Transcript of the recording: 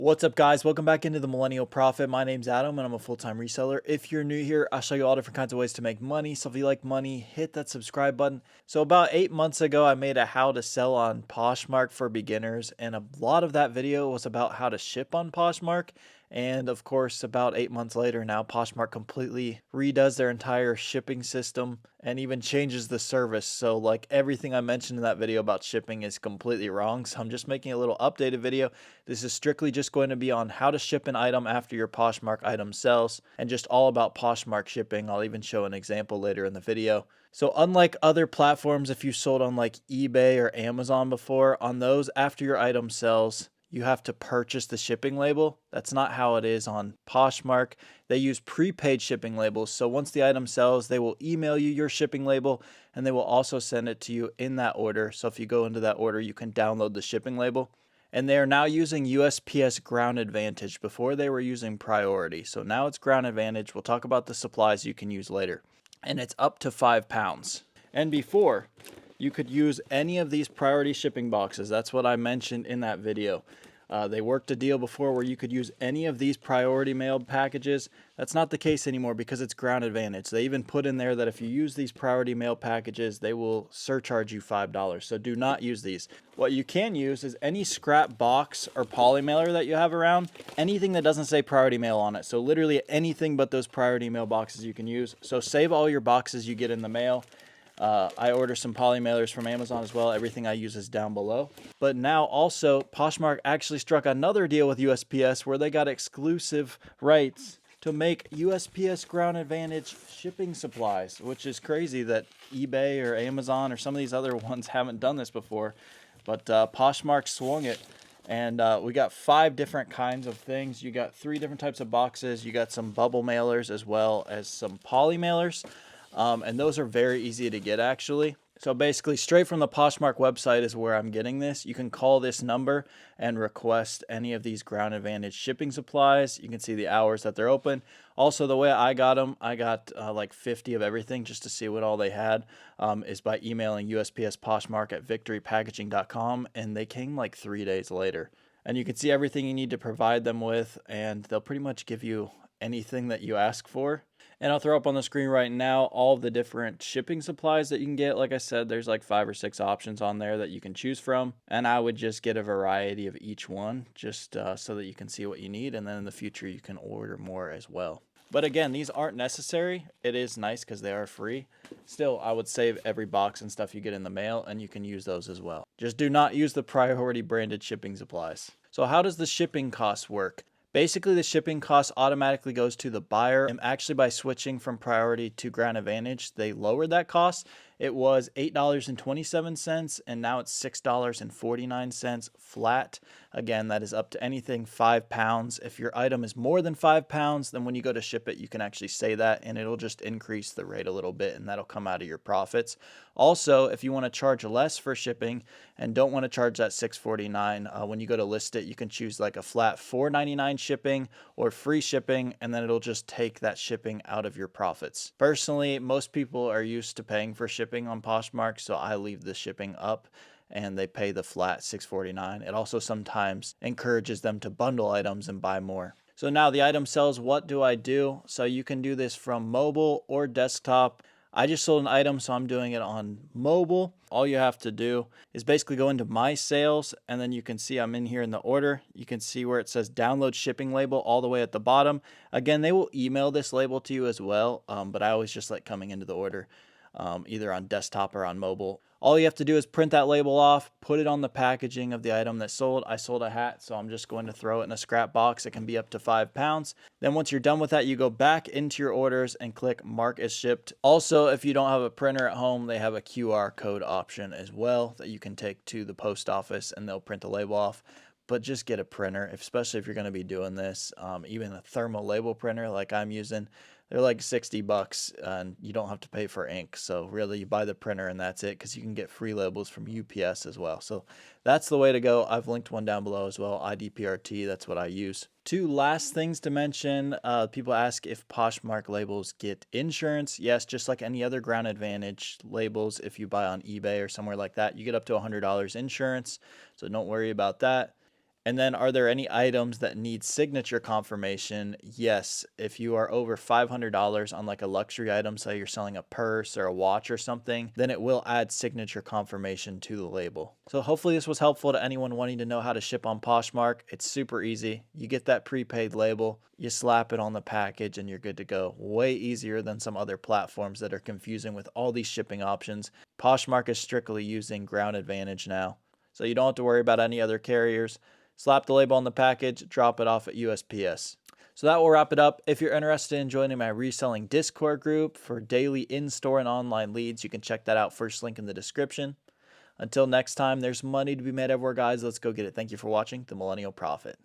What's up, guys? Welcome back into the Millennial Profit. My name's Adam and I'm a full-time reseller. If you're new here, I'll show you all different kinds of ways to make money. So if you like money, hit that subscribe button. So about 8 months ago, I made a how to sell on Poshmark for beginners, and a lot of that video was about how to ship on Poshmark. And of course, about 8 months later now, Poshmark completely redoes their entire shipping system and even changes the service. So like everything I mentioned in that video about shipping is completely wrong. So I'm just making a little updated video. This is strictly just going to be on how to ship an item after your Poshmark item sells, and just all about Poshmark shipping. I'll even show an example later in the video. So unlike other platforms, if you sold on like eBay or Amazon before, on those after your item sells, you have to purchase the shipping label. That's not how it is on Poshmark. They use prepaid shipping labels. So once the item sells, they will email you your shipping label and they will also send it to you in that order. So if you go into that order, you can download the shipping label. And they are now using USPS Ground Advantage. Before they were using Priority. So now it's Ground Advantage. We'll talk about the supplies you can use later. And it's up to 5 pounds. And before, you could use any of these priority shipping boxes. That's what I mentioned in that video. They worked a deal before where you could use any of these priority mailed packages. That's not the case anymore because it's Ground Advantage. They even put in there that if you use these priority mail packages, they will surcharge you $5. So do not use these. What you can use is any scrap box or poly mailer that you have around, anything that doesn't say priority mail on it. So literally anything but those priority mail boxes you can use. So save all your boxes you get in the mail. I order some poly mailers from Amazon as well. Everything I use is down below. But now also, Poshmark actually struck another deal with USPS where they got exclusive rights to make USPS Ground Advantage shipping supplies, which is crazy that eBay or Amazon or some of these other ones haven't done this before. But Poshmark swung it. And we got 5 different kinds of things. You got 3 different types of boxes. You got some bubble mailers as well as some poly mailers. And those are very easy to get actually. So basically straight from the Poshmark website is where I'm getting this. You can call this number and request any of these Ground Advantage shipping supplies. You can see the hours that they're open. Also, the way I got them, I got like 50 of everything just to see what all they had, is by emailing USPS Poshmark at victorypackaging.com, and they came like 3 days later. And you can see everything you need to provide them with, and they'll pretty much give you anything that you ask for. And I'll throw up on the screen right now all of the different shipping supplies that you can get. Like I said, there's like 5 or 6 options on there that you can choose from. And I would just get a variety of each one just so that you can see what you need. And then in the future, you can order more as well. But again, these aren't necessary. It is nice because they are free. Still, I would save every box and stuff you get in the mail, and you can use those as well. Just do not use the priority branded shipping supplies. So how does the shipping cost work? Basically, the shipping cost automatically goes to the buyer. And actually, by switching from Priority to Ground Advantage, they lowered that cost. It was $8.27, and now it's $6.49 flat. Again, that is up to anything 5 pounds. If your item is more than 5 pounds, then when you go to ship it, you can actually say that, and it'll just increase the rate a little bit, and that'll come out of your profits. Also, if you want to charge less for shipping and don't want to charge that $6.49, when you go to list it, you can choose like a flat $4.99 shipping or free shipping, and then it'll just take that shipping out of your profits. Personally, most people are used to paying for shipping on Poshmark, so I leave the shipping up and they pay the flat $6.49. It also sometimes encourages them to bundle items and buy more. So now the item sells. What do I do? So you can do this from mobile or desktop. I just sold an item, so I'm doing it on mobile. All you have to do is basically go into my sales, and then you can see I'm in here in the order. You can see where it says download shipping label all the way at the bottom. Again, they will email this label to you as well, but I always just like coming into the order. Either on desktop or on mobile. All you have to do is print that label off, put it on the packaging of the item that sold. I sold a hat, so I'm just going to throw it in a scrap box. It can be up to 5 pounds. Then once you're done with that, you go back into your orders and click mark as shipped. Also, if you don't have a printer at home, they have a QR code option as well that you can take to the post office and they'll print the label off. But just get a printer, especially if you're going to be doing this. Even a thermal label printer like I'm using, they're like $60 and you don't have to pay for ink. So really you buy the printer and that's it, because you can get free labels from UPS as well. So that's the way to go. I've linked one down below as well, IDPRT, that's what I use. 2 last things to mention. People ask if Poshmark labels get insurance. Yes, just like any other Ground Advantage labels, if you buy on eBay or somewhere like that, you get up to $100 insurance. So don't worry about that. And then, are there any items that need signature confirmation? Yes. If you are over $500 on like a luxury item, say you're selling a purse or a watch or something, then it will add signature confirmation to the label. So hopefully this was helpful to anyone wanting to know how to ship on Poshmark. It's super easy. You get that prepaid label, you slap it on the package, and you're good to go. Way easier than some other platforms that are confusing with all these shipping options. Poshmark is strictly using Ground Advantage now, so you don't have to worry about any other carriers. Slap the label on the package, drop it off at USPS. So that will wrap it up. If you're interested in joining my reselling Discord group for daily in-store and online leads, you can check that out. First link in the description. Until next time, there's money to be made everywhere, guys. Let's go get it. Thank you for watching The Millennial Prophet.